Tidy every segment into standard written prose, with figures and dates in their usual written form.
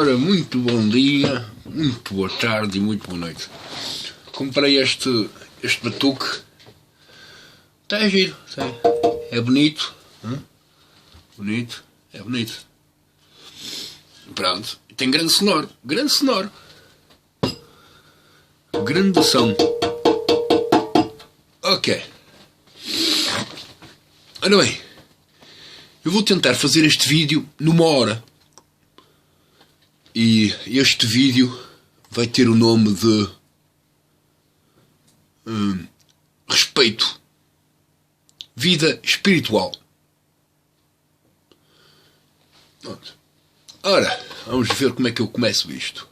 Ora, muito bom dia, muito boa tarde e muito boa noite. Comprei este batuque. Está giro, é bonito. Bonito, é bonito. Pronto, tem grande sonoro. Grande som. Ok. Ora bem, eu vou tentar fazer este vídeo numa hora. E este vídeo vai ter o nome de Respeito. Vida espiritual. Pronto. Ora, vamos ver como é que eu começo isto.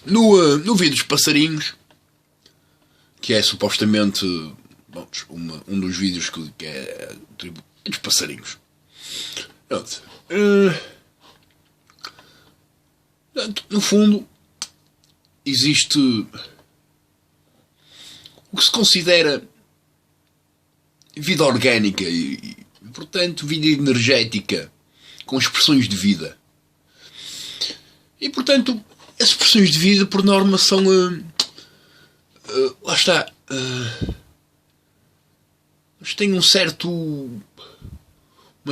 No vídeo dos passarinhos, que é supostamente um dos vídeos que é dos passarinhos. Pronto. No fundo, existe o que se considera vida orgânica e portanto, vida energética com expressões de vida. E, portanto, as expressões de vida, por norma, são... lá está. Mas têm uma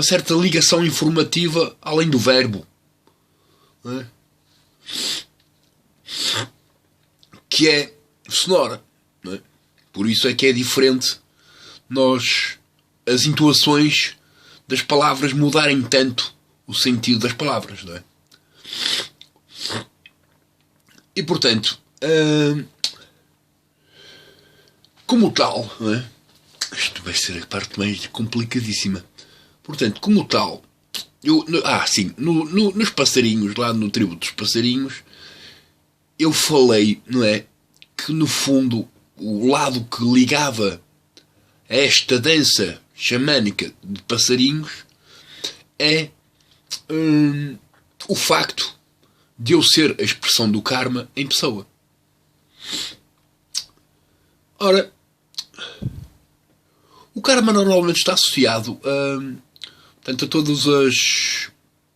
certa ligação informativa além do verbo. Não é? Que é sonora. Não é? Por isso é que é diferente as entoações das palavras mudarem tanto o sentido das palavras. Não é? E, portanto, como tal, não é? Isto vai ser a parte mais complicadíssima. Portanto, como tal, nos passarinhos, lá no tributo dos passarinhos, eu falei, não é, que no fundo o lado que ligava a esta dança xamânica de passarinhos é o facto de eu ser a expressão do karma em pessoa. Ora, o karma normalmente está associado a todas as...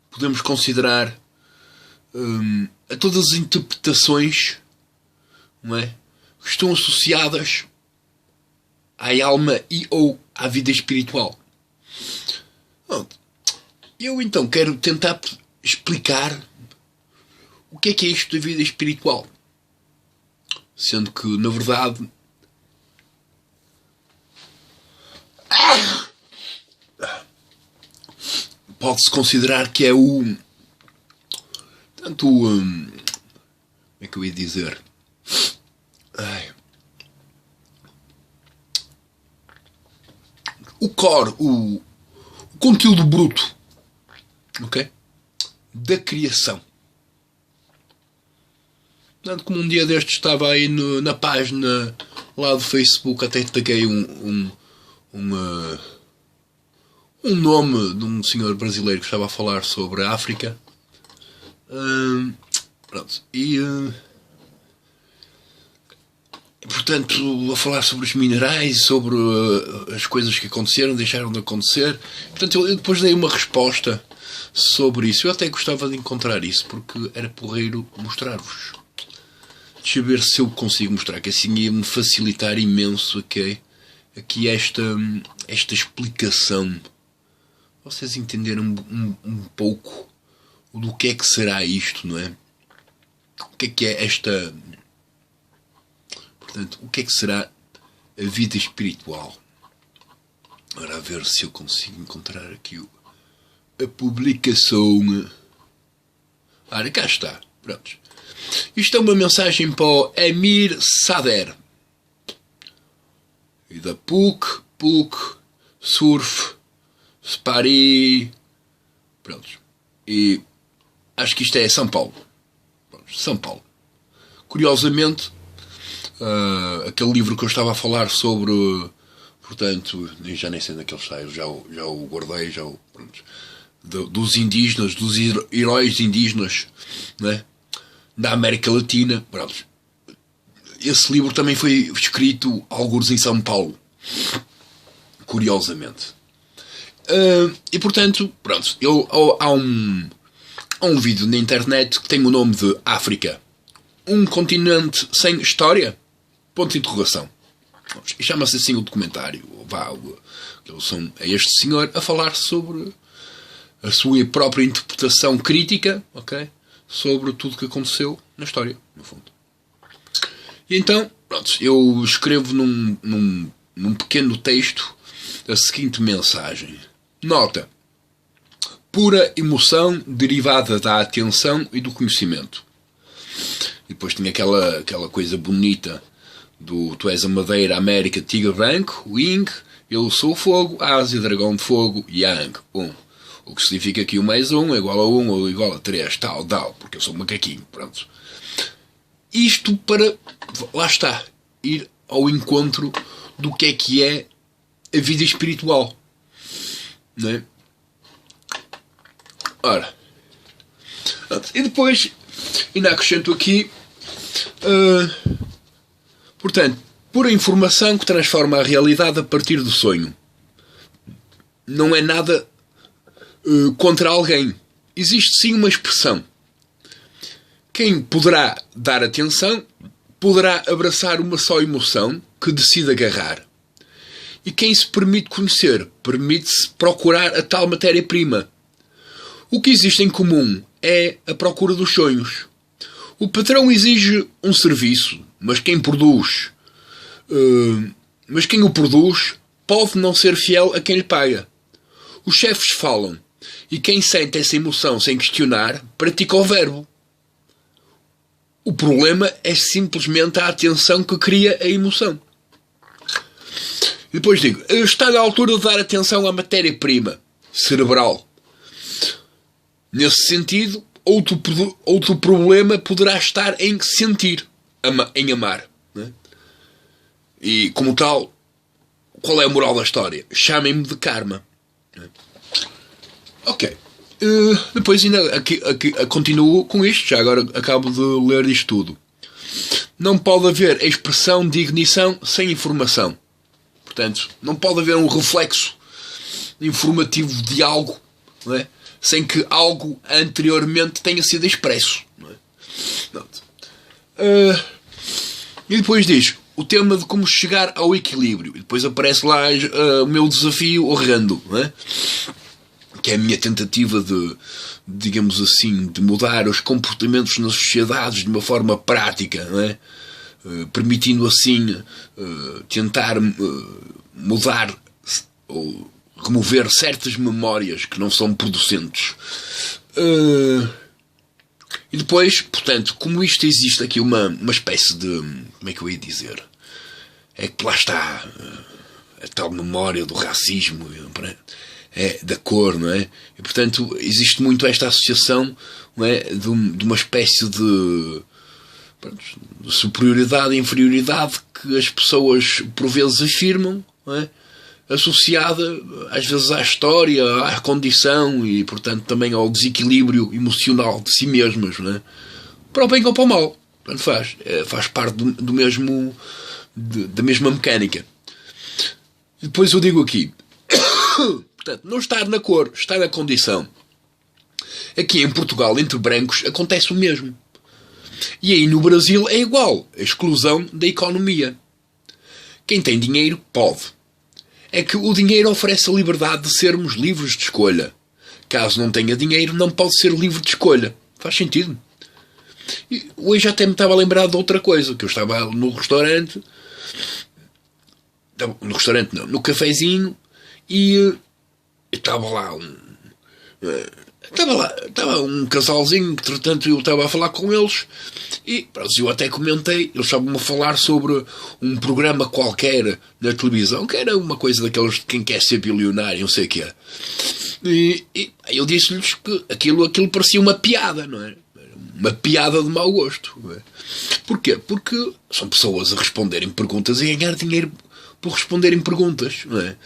podemos considerar a todas as interpretações, não é, que estão associadas à alma e ou à vida espiritual. Eu então quero tentar explicar o que é isto da vida espiritual. Sendo que, na verdade, pode-se considerar que é como é que eu ia dizer? O core, o conteúdo bruto, ok? Da criação. Tanto como um dia destes estava aí na página lá do Facebook, até taguei um nome de um senhor brasileiro que estava a falar sobre a África. Pronto. E portanto, a falar sobre os minerais, sobre as coisas que aconteceram, deixaram de acontecer. Portanto, eu depois dei uma resposta sobre isso. Eu até gostava de encontrar isso, porque era porreiro mostrar-vos. Deixa eu ver se eu consigo mostrar, que assim ia-me facilitar imenso, ok? Aqui esta explicação. Vocês entenderam um pouco do que é que será isto, não é? O que é esta... Portanto, o que é que será a vida espiritual? Ora, a ver se eu consigo encontrar aqui a publicação. Ora, cá está. Pronto. Isto é uma mensagem para o Emir Sader. E da PUC, Surf, Spari. Pronto. E acho que isto é São Paulo. Pronto, São Paulo. Curiosamente, aquele livro que eu estava a falar sobre, portanto, já nem sei onde é que ele está, já o guardei, pronto, dos indígenas, dos heróis indígenas, não é? Da América Latina. Pronto. Esse livro também foi escrito alguns em São Paulo, curiosamente. E portanto, pronto, há um vídeo na internet que tem o nome de África. Um continente sem história? Ponto de interrogação. E chama-se assim o documentário. É este senhor a falar sobre a sua própria interpretação crítica, ok? Sobre tudo o que aconteceu na história, no fundo. E então, pronto, eu escrevo num pequeno texto a seguinte mensagem. Nota. Pura emoção derivada da atenção e do conhecimento. E depois tinha aquela coisa bonita do Tu és a Madeira, América, Tigre Branco, Wing, eu sou o Fogo, Ásia, Dragão de Fogo, Yang, 1. O que significa que 1 mais 1 é igual a 1 ou igual a 3, tal, porque eu sou um macaquinho, pronto. Isto para, lá está, ir ao encontro do que é a vida espiritual. Não é? Ora, e depois, ainda acrescento aqui, portanto, pura informação que transforma a realidade a partir do sonho. Não é nada contra alguém. Existe sim uma expressão. Quem poderá dar atenção, poderá abraçar uma só emoção que decide agarrar. E quem se permite conhecer, permite-se procurar a tal matéria-prima. O que existe em comum é a procura dos sonhos. O patrão exige um serviço, mas quem o produz pode não ser fiel a quem lhe paga. Os chefes falam, e quem sente essa emoção sem questionar, pratica o verbo. O problema é simplesmente a atenção que cria a emoção. E depois digo, está na altura de dar atenção à matéria-prima cerebral. Nesse sentido, outro problema poderá estar em sentir, em amar. Né? E, como tal, qual é a moral da história? Chamem-me de karma. Né? Ok. Depois ainda continuo com isto, já agora acabo de ler isto tudo. Não pode haver expressão de ignição sem informação. Portanto, não pode haver um reflexo informativo de algo, não é? Sem que algo anteriormente tenha sido expresso. Não é? E depois diz o tema de como chegar ao equilíbrio. E depois aparece lá o meu desafio horrendo, não é? Que é a minha tentativa de, digamos assim, de mudar os comportamentos nas sociedades de uma forma prática, não é? Permitindo assim tentar mudar ou remover certas memórias que não são producentes. E depois, portanto, como isto existe aqui uma espécie de... Como é que eu ia dizer? É que lá está a tal memória do racismo, da cor, não é? E, portanto, existe muito esta associação, não é? de uma espécie de superioridade e inferioridade que as pessoas por vezes afirmam, não é? Associada às vezes à história, à condição e portanto também ao desequilíbrio emocional de si mesmas, não é? Para o bem ou para o mal, portanto faz parte do mesmo, da mesma mecânica. E depois eu digo aqui, portanto, não estar na cor, estar na condição. Aqui em Portugal, entre brancos, acontece o mesmo. E aí no Brasil é igual, a exclusão da economia. Quem tem dinheiro pode. É que o dinheiro oferece a liberdade de sermos livres de escolha. Caso não tenha dinheiro, não pode ser livre de escolha. Faz sentido? E hoje até me estava a lembrar de outra coisa, que eu estava no restaurante, no cafezinho, e estava lá um casalzinho, que entretanto eu estava a falar com eles, e pronto, eu até comentei, eles estavam a falar sobre um programa qualquer na televisão, que era uma coisa daqueles de quem quer ser bilionário, não sei o quê. E eu disse-lhes que aquilo parecia uma piada, não é? Uma piada de mau gosto. Não é? Porquê? Porque são pessoas a responderem perguntas e ganhar dinheiro por responderem perguntas, não é?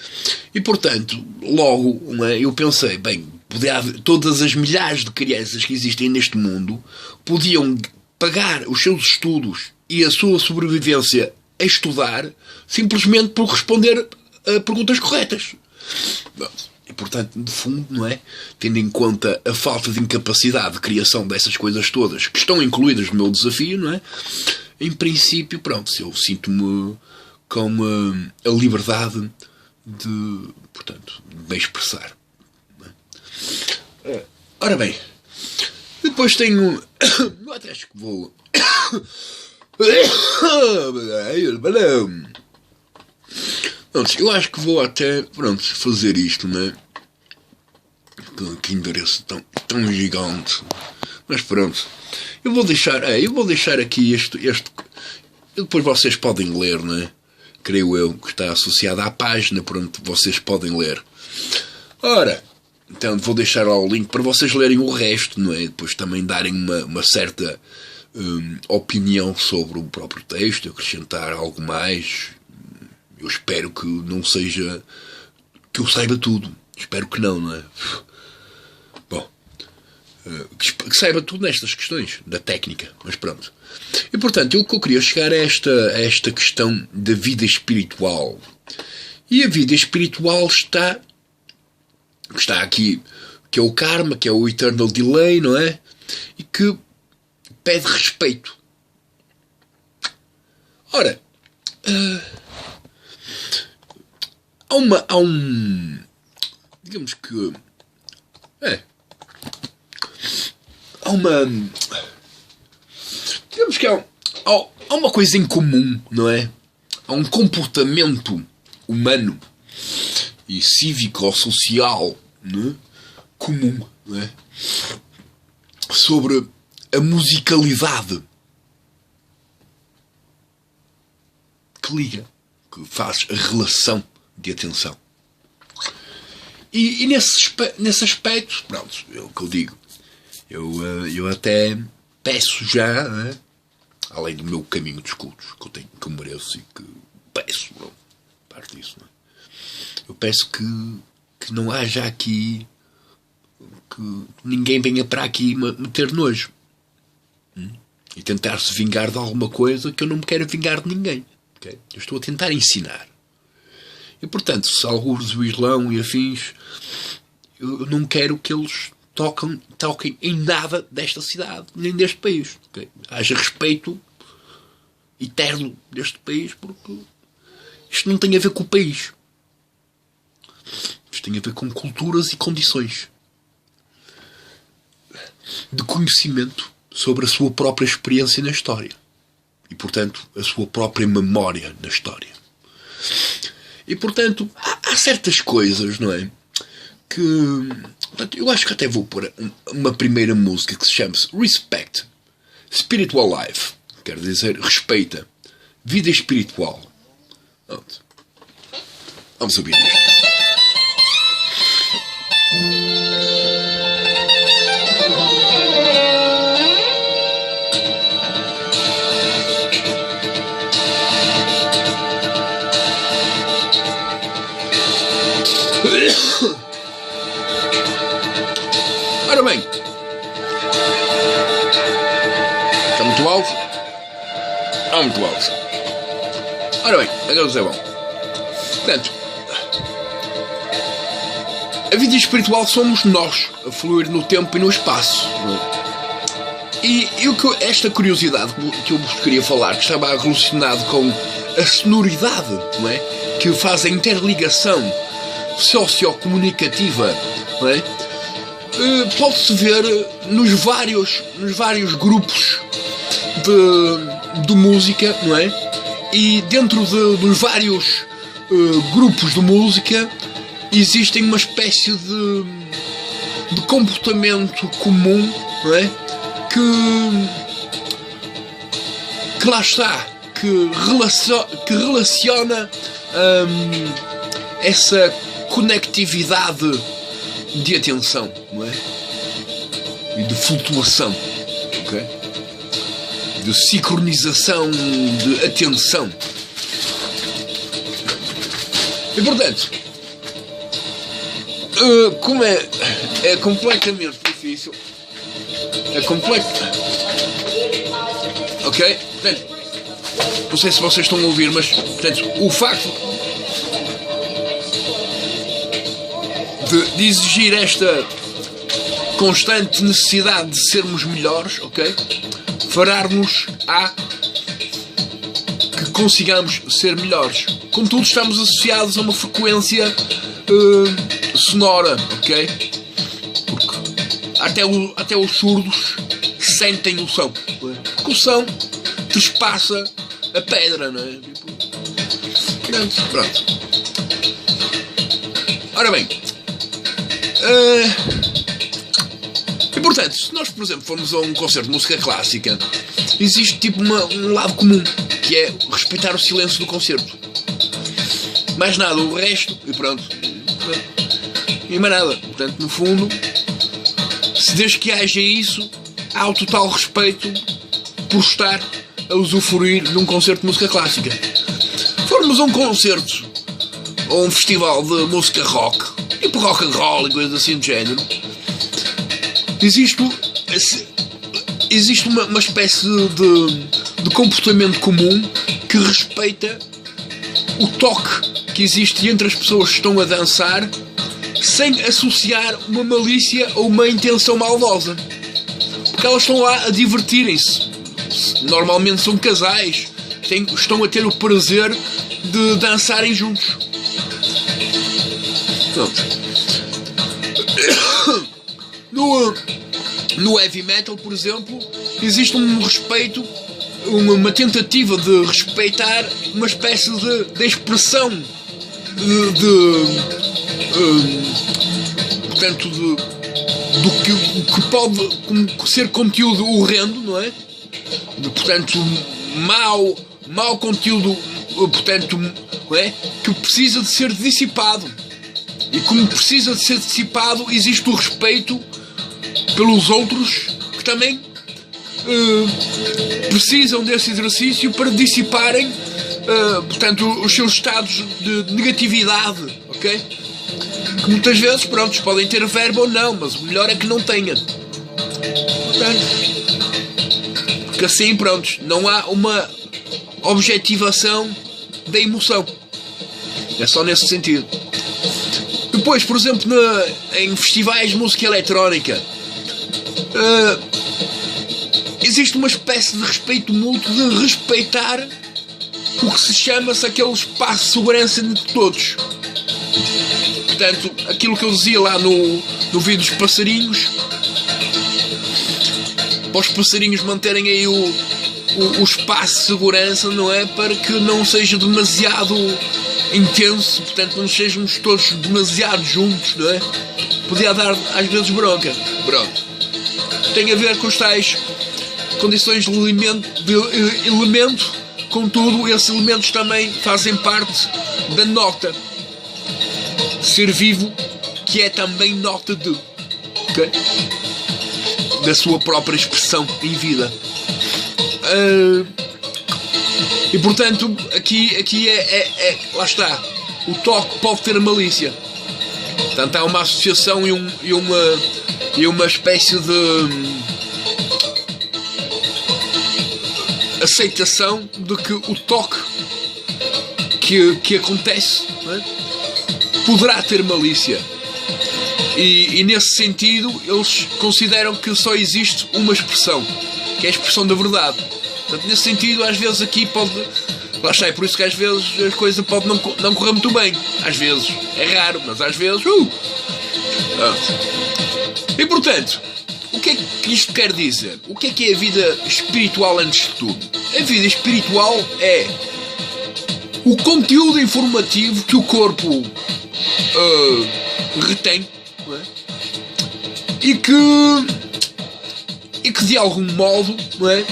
E portanto, logo, não é, eu pensei, bem, todas as milhares de crianças que existem neste mundo podiam pagar os seus estudos e a sua sobrevivência a estudar simplesmente por responder a perguntas corretas. E, portanto, de fundo, não é? Tendo em conta a falta de incapacidade de criação dessas coisas todas que estão incluídas no meu desafio, não é? Em princípio, pronto, eu sinto-me com a liberdade de, portanto, de me expressar. Ora bem, depois tenho... Eu até acho que vou... Pronto, eu acho que vou até, pronto, fazer isto, né? Que endereço tão gigante. Mas pronto, eu vou deixar aqui este e depois vocês podem ler, né? Creio eu que está associado à página, pronto, vocês podem ler. Ora, então vou deixar lá o link para vocês lerem o resto, não é? Depois também darem uma certa opinião sobre o próprio texto, acrescentar algo mais. Eu espero que não seja... que eu saiba tudo. Espero que não é? Bom, que saiba tudo nestas questões da técnica, mas pronto. E portanto, o que eu queria chegar a esta questão da vida espiritual. E a vida espiritual está aqui, que é o karma, que é o eternal delay, não é? E que pede respeito. Ora, há um digamos que há uma coisa em comum, não é? Há um comportamento humano e cívico ou social, não é? Comum, não é? Sobre a musicalidade que liga, que faz a relação de atenção. E nesse aspecto, pronto, é o que eu digo. Eu até peço já, né, além do meu caminho de escudos que eu mereço e que peço, não, parte disso, não é? Eu peço que não haja aqui, que ninguém venha para aqui meter nojo e tentar se vingar de alguma coisa que eu não me quero vingar de ninguém. Okay? Eu estou a tentar ensinar. E portanto, se alguns do Islão e afins, eu não quero que eles toquem em nada desta cidade, nem deste país. Okay? Haja respeito eterno deste país, porque isto não tem a ver com o país. Isto tem a ver com culturas e condições de conhecimento sobre a sua própria experiência na história. E, portanto, a sua própria memória na história. E, portanto, há certas coisas, não é? Que... Portanto, eu acho que até vou pôr uma primeira música que se chama Respect, Spiritual Life. Quer dizer, respeita. Vida espiritual. Pronto. Vamos ouvir isto. Ora bem, está muito alto? Está muito alto. Ora bem, agora é bom. Portanto, a vida espiritual somos nós a fluir no tempo e no espaço. E esta curiosidade que eu vos queria falar, que estava relacionado com a sonoridade, não é? Que faz a interligação sociocomunicativa, não é? Pode-se ver nos vários grupos de música, não é? E dentro dos vários grupos de música existem uma espécie de comportamento comum, não é? Que lá está, que relaciona essa conectividade de atenção, não é? E de flutuação, ok? De sincronização de atenção. E portanto, como é completamente difícil, ok? Portanto, não sei se vocês estão a ouvir, mas portanto, o facto de exigir esta constante necessidade de sermos melhores, ok? Fará-nos a que consigamos ser melhores. Contudo, estamos associados a uma frequência sonora, ok? Porque até os surdos sentem o som. Porque o som trespassa a pedra, não é? Pronto. Ora bem, e portanto, se nós, por exemplo, formos a um concerto de música clássica, existe tipo um lado comum, que é respeitar o silêncio do concerto. Mais nada, o resto, e pronto. E mais nada. Portanto, no fundo, se desde que haja isso, há o total respeito por estar a usufruir de um concerto de música clássica. Formos a um concerto ou um festival de música rock, tipo rock and roll e coisas assim do género, existe uma espécie de comportamento comum que respeita o toque que existe entre as pessoas que estão a dançar, sem associar uma malícia ou uma intenção maldosa, porque elas estão lá a divertirem-se. Normalmente são casais, estão a ter o prazer de dançarem juntos. No heavy metal, por exemplo, existe um respeito, uma tentativa de respeitar uma espécie de expressão portanto, do que pode ser conteúdo horrendo, não é? Portanto, mau conteúdo, portanto, não é? Que precisa de ser dissipado. E como precisa de ser dissipado, existe o respeito pelos outros que também precisam desse exercício para dissiparem, portanto, os seus estados de negatividade, ok? Que muitas vezes, pronto, podem ter verbo ou não, mas o melhor é que não tenha. Portanto, porque assim, pronto, não há uma objetivação da emoção. É só nesse sentido. Depois, por exemplo, em festivais de música eletrónica, existe uma espécie de respeito mútuo, de respeitar o que se chama-se aquele espaço de segurança entre todos. Portanto, aquilo que eu dizia lá no vídeo dos passarinhos, para os passarinhos manterem aí o espaço de segurança, não é? Para que não seja demasiado intenso, portanto não sejamos todos demasiado juntos, não é? Podia dar às vezes bronca. Pronto. Tem a ver com as tais condições de elemento, contudo esses elementos também fazem parte da nota ser vivo, que é também nota de, okay? Da sua própria expressão em vida. E portanto aqui lá está, o toque pode ter malícia. Portanto há uma associação e uma espécie de aceitação de que o toque que acontece, não é? Poderá ter malícia. E nesse sentido eles consideram que só existe uma expressão, que é a expressão da verdade. Portanto, nesse sentido, às vezes aqui pode... Lá está, é por isso que às vezes a coisa pode não correr muito bem. Às vezes. É raro, mas às vezes... E portanto, o que é que isto quer dizer? O que é a vida espiritual antes de tudo? A vida espiritual é o conteúdo informativo que o corpo retém, não é? E que de algum modo, não é?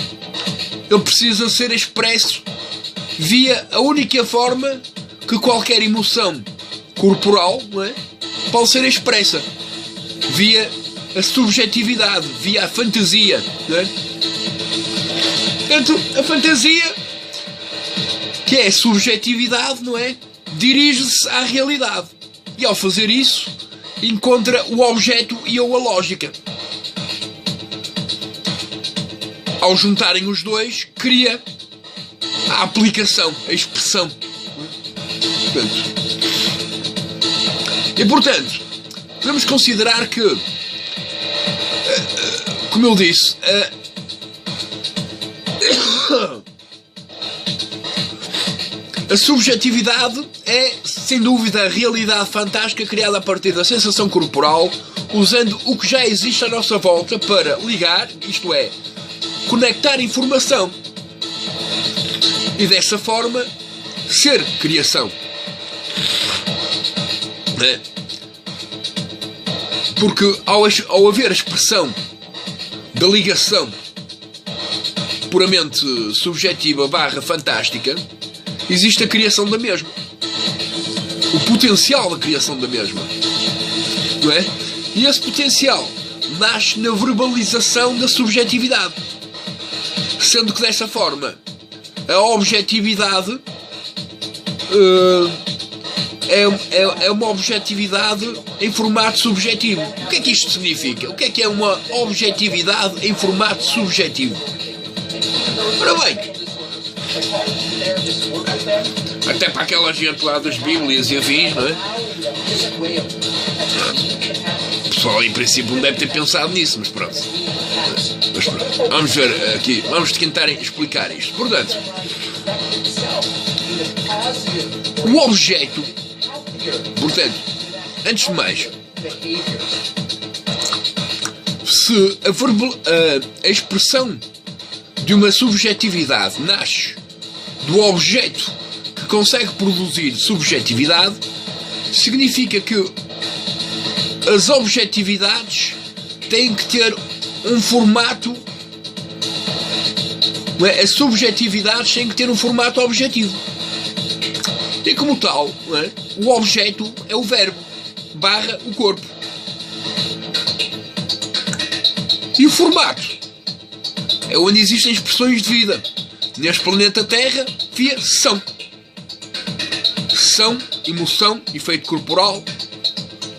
Ele precisa ser expresso via a única forma que qualquer emoção corporal, não é? Pode ser expressa, via a subjetividade, via a fantasia, não é? Portanto, a fantasia, que é a subjetividade, não é? Dirige-se à realidade e ao fazer isso encontra o objeto e a lógica. Ao juntarem os dois, cria a aplicação, a expressão. E portanto, podemos considerar que, como eu disse, a subjetividade é, sem dúvida, a realidade fantástica criada a partir da sensação corporal, usando o que já existe à nossa volta para ligar, isto é, conectar informação. E dessa forma, ser criação. Porque ao haver a expressão da ligação puramente subjetiva / fantástica, existe a criação da mesma. O potencial da criação da mesma. Não é? E esse potencial nasce na verbalização da subjetividade. Sendo que dessa forma a objetividade é uma objetividade em formato subjetivo. O que é que isto significa? O que é uma objetividade em formato subjetivo? Ora bem, até para aquela gente lá das Bíblias e afins, não é? O pessoal em princípio não deve ter pensado nisso, mas pronto. Vamos ver aqui, vamos tentar explicar isto. Portanto, o objeto, portanto, antes de mais, se a expressão de uma subjetividade nasce do objeto que consegue produzir subjetividade, significa que as objetividades têm que ter um formato, não é? As subjetividades têm que ter um formato objetivo. E como tal, não é? O objeto é o verbo / o corpo. E o formato é onde existem expressões de vida. Neste planeta Terra, via são. São, emoção, efeito corporal,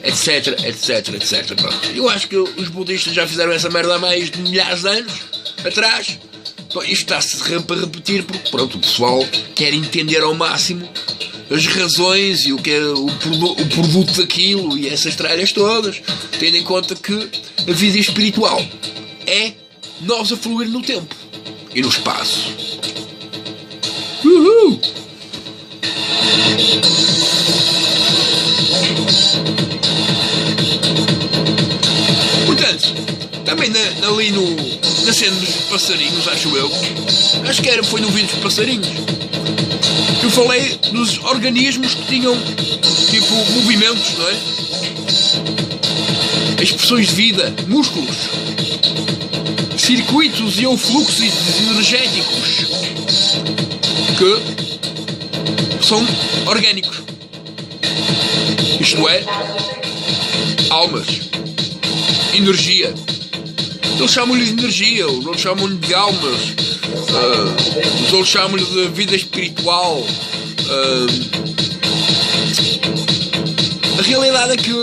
etc, etc, etc. Pronto. Eu acho que os budistas já fizeram essa merda há mais de milhares de anos atrás. Então, isto está-se a repetir porque, pronto, o pessoal quer entender ao máximo as razões e o que é o produto daquilo e essas tralhas todas, tendo em conta que a vida espiritual é nós a fluir no tempo e no espaço. Uhul! Portanto, também ali na cena dos passarinhos, acho eu, acho que foi no vídeo dos passarinhos, eu falei dos organismos que tinham tipo movimentos, não é? Expressões de vida, músculos, circuitos e ou fluxos energéticos que são orgânicos. Isto é, almas, energia. Eles chamam-lhe de energia, os outros chamam-lhe de almas, os outros chamam-lhe de vida espiritual. A realidade é que,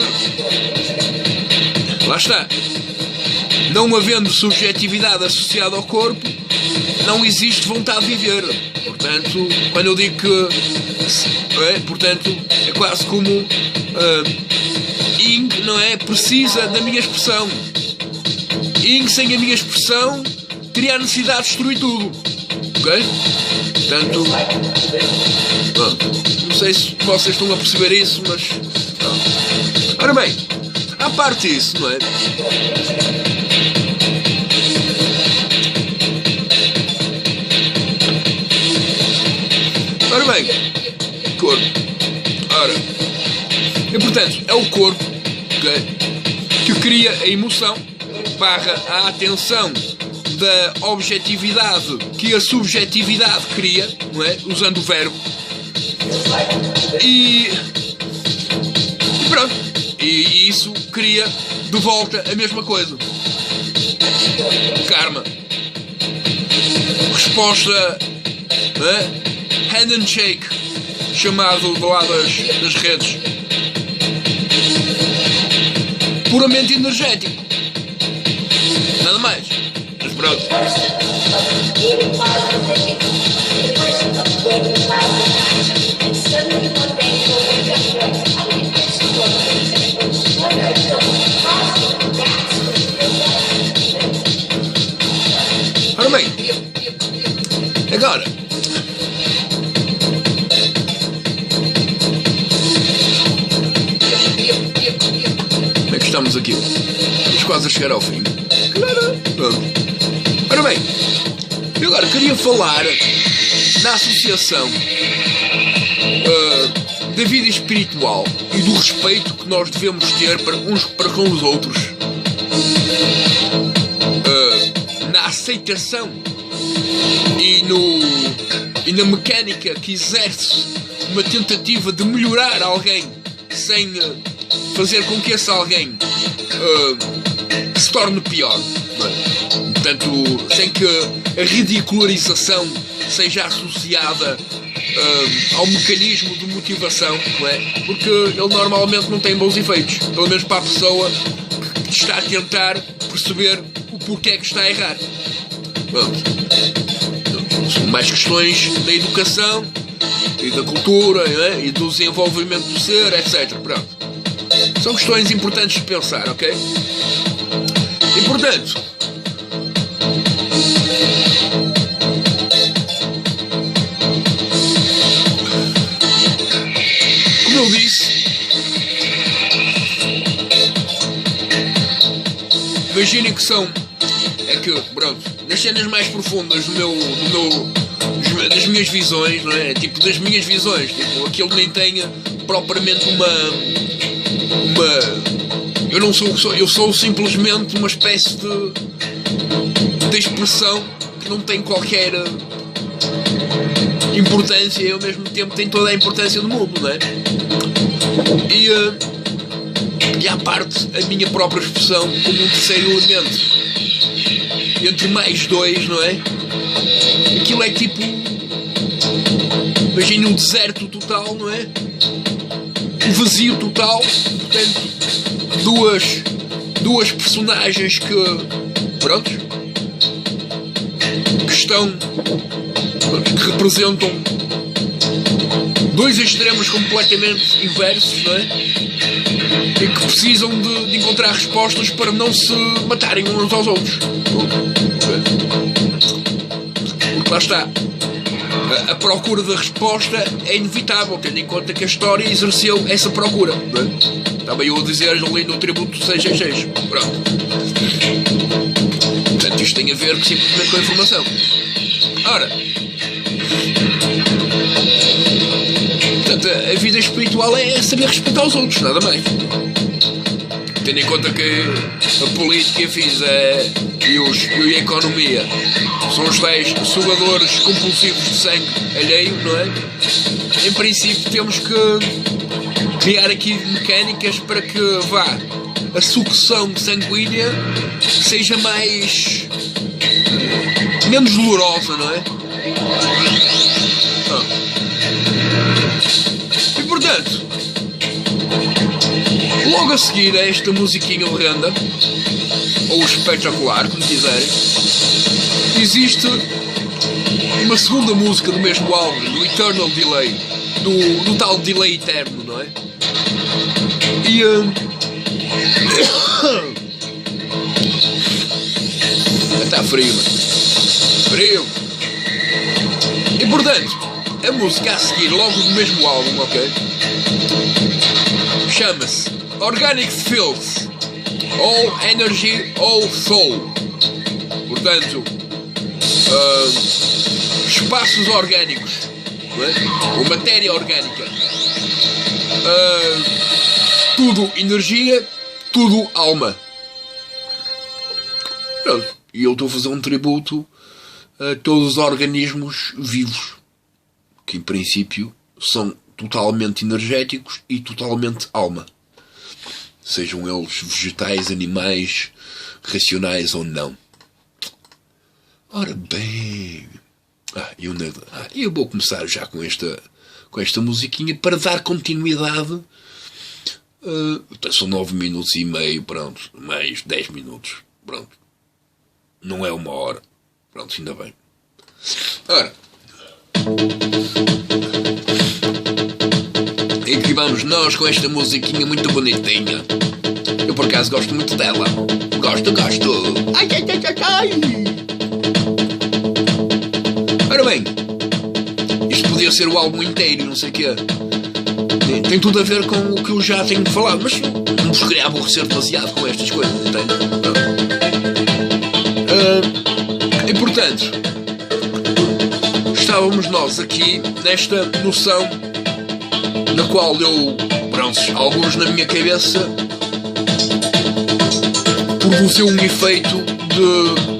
lá está, não havendo subjetividade associada ao corpo, não existe vontade de viver. Portanto, quando eu digo que portanto, é quase como Yin, não é? Precisa da minha expressão. Yin sem a minha expressão teria a necessidade de destruir tudo. Ok? Portanto, não sei se vocês estão a perceber isso, mas ora bem, à parte disso, não é? Ora bem, corpo. Ora, e portanto, é o corpo, okay, que cria a emoção / a atenção da objetividade que a subjetividade cria, não é? Usando o verbo. E pronto. E isso cria de volta a mesma coisa. Karma. Resposta, não é? Hand and shake, chamado do lado das redes. Puramente energético. Nada mais. Mas pronto. Ora bem, agora, como é que estamos aqui? Estamos quase a chegar ao fim. Ora bem, eu agora queria falar na associação da vida espiritual e do respeito que nós devemos ter uns para com os outros, na aceitação e na mecânica que exerce uma tentativa de melhorar alguém sem fazer com que esse alguém se torne pior, não é? Portanto, sem que a ridicularização seja associada ao mecanismo de motivação, não é? Porque ele normalmente não tem bons efeitos, pelo menos para a pessoa que está a tentar perceber o porquê que está a errar. Pronto. São mais questões da educação e da cultura, não é? E do desenvolvimento do ser, etc. Pronto. São questões importantes de pensar, ok? E portanto, como eu disse, imaginem que são, é que, pronto, nas cenas mais profundas das minhas visões, não é? Tipo, das minhas visões, tipo, aquilo nem tenha propriamente eu sou simplesmente uma espécie de expressão que não tem qualquer importância e ao mesmo tempo tem toda a importância do mundo, não é? E à parte a minha própria expressão como um terceiro elemento entre mais dois, não é? Aquilo é tipo, imagine um deserto total, não é? Um vazio total, portanto, duas personagens que, pronto, que representam dois extremos completamente inversos, não é? E que precisam de encontrar respostas para não se matarem uns aos outros. Porque lá está, a procura da resposta é inevitável, tendo em conta que a história exerceu essa procura, não é? Estava eu a dizer ali no tributo 666. Pronto. Portanto, isto tem a ver simplesmente com a informação. Ora, portanto, a vida espiritual é saber respeitar os outros, nada mais. Tendo em conta que a política e a economia são os tais sugadores compulsivos de sangue alheio, não é? Em princípio temos que criar aqui mecânicas para que a sucção sanguínea seja menos dolorosa, não é? E portanto, logo a seguir a esta musiquinha horrenda, ou espetacular, como quiserem, existe uma segunda música do mesmo álbum, do Eternal Delay, do tal delay eterno, não é? E está frio, mano. Frio. E portanto, a música a seguir, logo do mesmo álbum, ok? Chama-se Organic Filth, All Energy, All Soul. Portanto, espaços orgânicos, não é? Ou matéria orgânica. Tudo energia, tudo alma. E eu estou a fazer um tributo a todos os organismos vivos, que em princípio são totalmente energéticos e totalmente alma. Sejam eles vegetais, animais, racionais ou não. Ora bem... eu vou começar já com esta musiquinha para dar continuidade. São 9 minutos e meio, pronto, mais 10 minutos, pronto, não é 1 hora, pronto, ainda bem. Ora, e aqui vamos nós com esta musiquinha muito bonitinha. Eu por acaso gosto muito dela, gosto. Ai. podia ser o álbum inteiro e não sei o quê. Tem tudo a ver com o que eu já tenho falado, mas não vos queria aborrecer demasiado com estas coisas, entende? E portanto, estávamos nós aqui nesta noção na qual eu, pronto, alguns na minha cabeça produziu um efeito de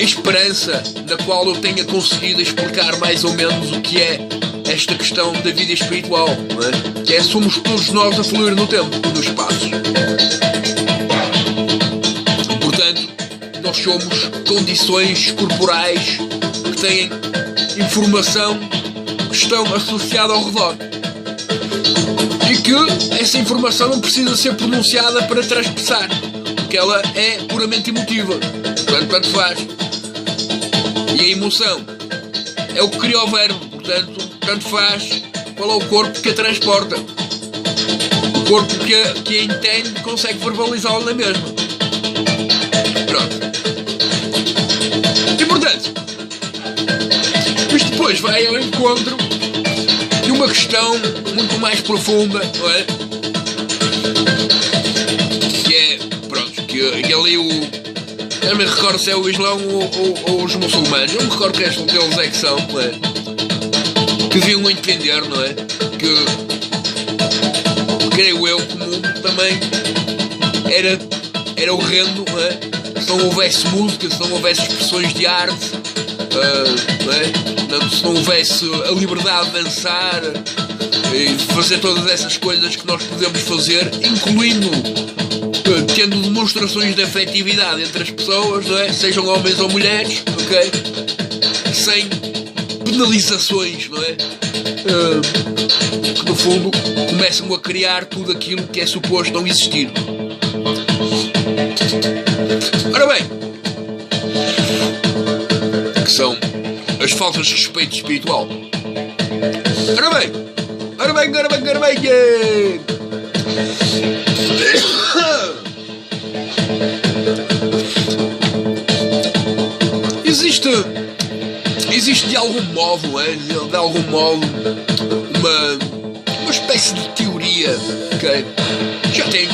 esperança, na qual eu tenha conseguido explicar mais ou menos o que é esta questão da vida espiritual, não é? Que é, somos todos nós a fluir no tempo, no espaço. E, portanto, nós somos condições corporais que têm informação que estão associada ao redor. E que essa informação não precisa ser pronunciada para transpassar, porque ela é puramente emotiva. Portanto, tanto faz. E a emoção é o que cria o verbo, portanto, tanto faz qual é o corpo que a transporta. O corpo que a entende consegue verbalizá-lo na mesma. Pronto. E portanto, isto depois vai ao encontro de uma questão muito mais profunda, não é? Que é, pronto, que ali eu me recordo se é o Islão ou os muçulmanos. Eu me recordo que estes deles é que são, não é? Que deviam entender, não é? Que, creio eu, que o mundo também era horrendo, não é? Se não houvesse música, se não houvesse expressões de arte, não é? Se não houvesse a liberdade de dançar e de fazer todas essas coisas que nós podemos fazer, incluindo tendo demonstrações de afetividade entre as pessoas, não é? Sejam homens ou mulheres, ok? Sem penalizações, não é? Que no fundo começam a criar tudo aquilo que é suposto não existir. Ora bem, que são as faltas de respeito espiritual. Ora bem. Existe de algum modo, uma espécie de teoria que já tem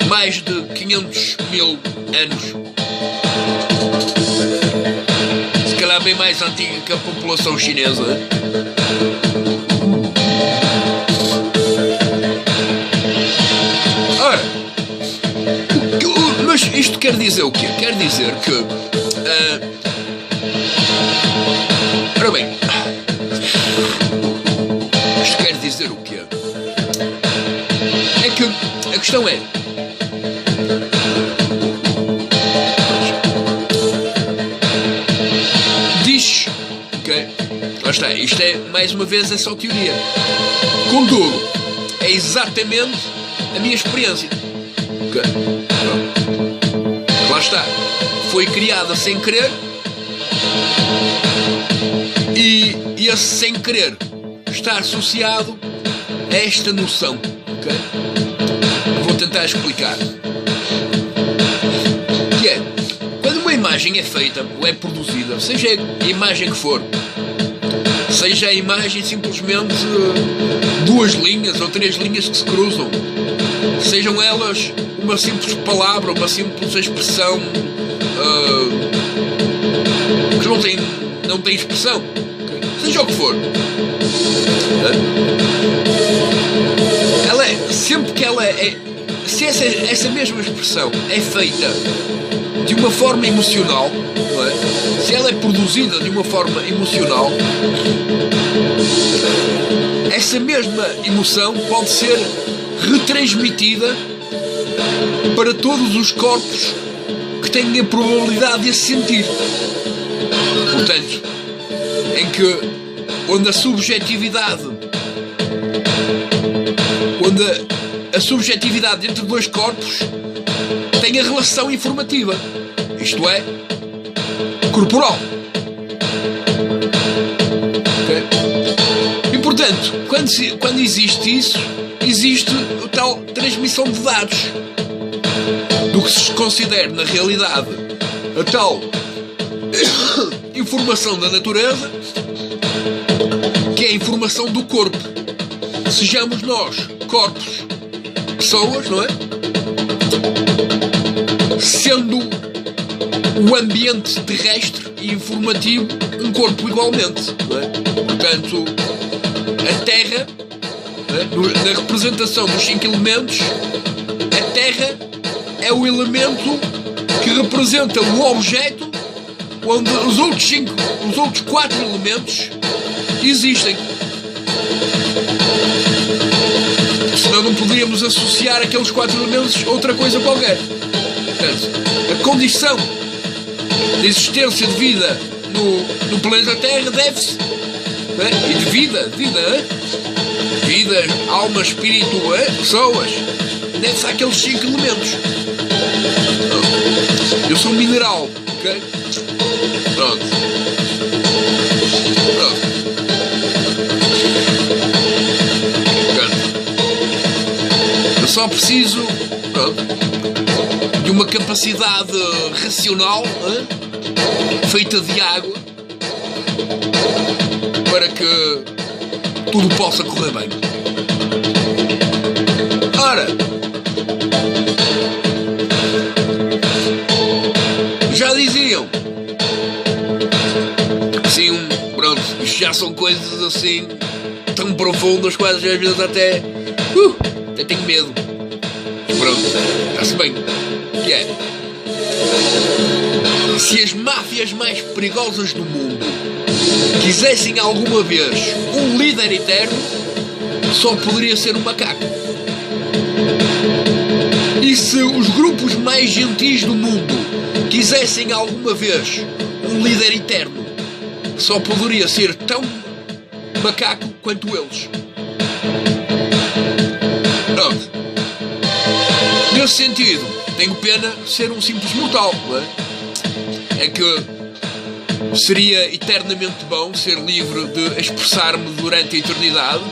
mais de 500 mil anos, se calhar bem mais antiga que a população chinesa. Ora, mas isto quer dizer o quê? Quer dizer que ora bem, isto quer dizer o quê? É que a questão é, diz, ok? Lá está, isto é, mais uma vez, é só teoria. Contudo, é exatamente a minha experiência. Ok? Lá está, foi criada sem querer. E esse sem querer está associado a esta noção, ok? Vou tentar explicar. Que é, quando uma imagem é feita ou é produzida, seja a imagem que for, seja a imagem simplesmente 2 linhas ou 3 linhas que se cruzam, sejam elas uma simples palavra, uma simples expressão que não tem expressão, seja o que for, ela é, sempre que ela é, se essa mesma expressão é feita de uma forma emocional, não é? Se ela é produzida de uma forma emocional, essa mesma emoção pode ser retransmitida para todos os corpos que têm a probabilidade de a sentir. Portanto, em que onde a subjetividade entre 2 corpos tem a relação informativa, isto é, corporal. Okay? E portanto, quando existe isso, existe a tal transmissão de dados do que se considera na realidade a tal informação da natureza, que é a informação do corpo. Sejamos nós, corpos, pessoas, não é? Sendo o ambiente terrestre e informativo um corpo igualmente, não é? Portanto, a Terra, não é? Na representação dos 5 elementos, a Terra é o elemento que representa o objeto onde os outros 4 elementos existem. Senão não poderíamos associar aqueles 4 elementos a outra coisa qualquer. Portanto, a condição de existência de vida no planeta Terra deve-se, é? E de vida, é? Vida, alma, espírito, é? Pessoas, deve-se àqueles 5 elementos. Eu sou um mineral, ok? Pronto. Eu só preciso, pronto, de uma capacidade racional, feita de água, para que tudo possa correr bem. Ora, já diziam, assim, pronto, isto já são coisas assim tão profundas, quase às vezes até tenho medo. E pronto, está-se bem. Que é? Se as máfias mais perigosas do mundo quisessem alguma vez um líder eterno, só poderia ser um macaco. E se os grupos mais gentis do mundo quisessem alguma vez um líder eterno, só poderia ser tão macaco quanto eles. Pronto. Nesse sentido, tenho pena de ser um simples mortal, não é? É que seria eternamente bom ser livre de expressar-me durante a eternidade,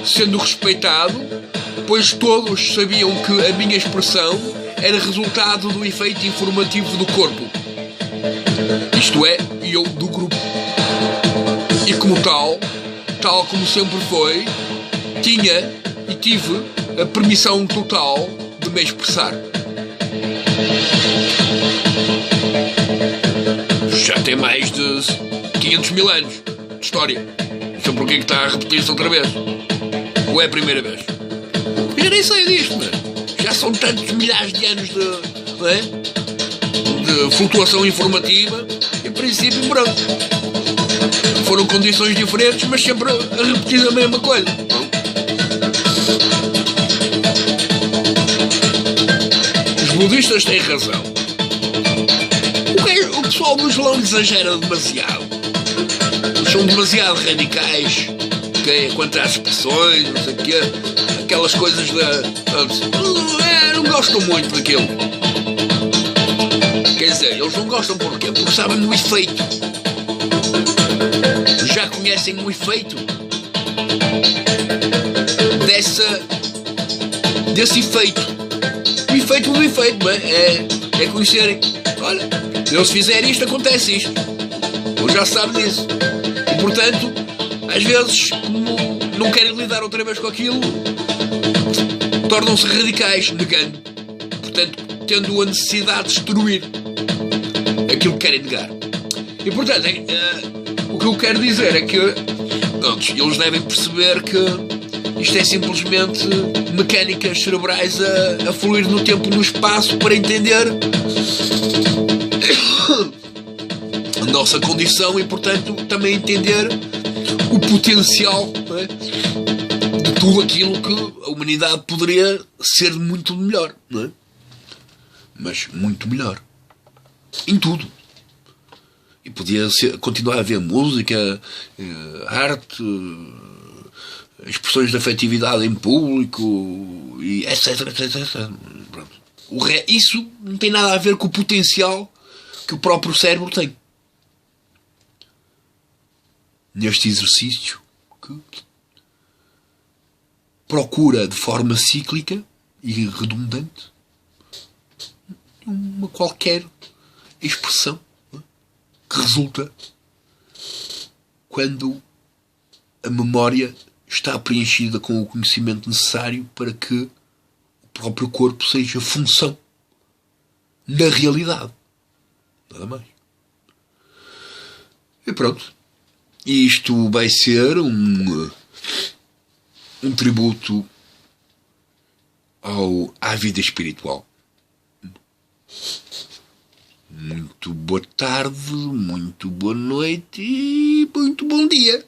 sendo respeitado, pois todos sabiam que a minha expressão era resultado do efeito informativo do corpo. Isto é, eu do grupo. E como tal como sempre foi, tinha e tive a permissão total de me expressar. Já tem mais de 500 mil anos de história. Então porquê que está a repetir-se outra vez? Ou é a primeira vez? Eu nem sei disto, mas já são tantos milhares de anos de flutuação informativa. Em princípio, pronto. Foram condições diferentes, mas sempre a repetir a mesma coisa. Os budistas têm razão. O pessoal do Islão exagera demasiado. Eles são demasiado radicais, okay? Quanto às expressões, não sei o quê, aquelas coisas não gostam muito daquilo. Quer dizer, eles não gostam porquê? Porque sabem do efeito. Já conhecem o efeito desse efeito. O efeito do efeito, não é? É conhecerem. Olha, se eles fizerem isto, acontece isto. Eles já sabem disso. E portanto, às vezes, como não querem lidar outra vez com aquilo, tornam-se radicais, negando. Portanto, tendo a necessidade de destruir aquilo que querem negar. E portanto, o que eu quero dizer é que eles devem perceber que isto é simplesmente mecânicas cerebrais a fluir no tempo e no espaço para entender a nossa condição e, portanto, também entender o potencial, não é, de tudo aquilo que a humanidade poderia ser muito melhor, não é? Mas muito melhor. Em tudo. E podia continuar a haver música, arte, expressões de afetividade em público, e etc, etc. Pronto. Isso não tem nada a ver com o potencial que o próprio cérebro tem. Neste exercício que procura de forma cíclica e redundante uma qualquer expressão que resulta quando a memória está preenchida com o conhecimento necessário para que o próprio corpo seja função na realidade. Nada mais. E pronto. E isto vai ser um tributo à vida espiritual. Muito boa tarde, muito boa noite e muito bom dia.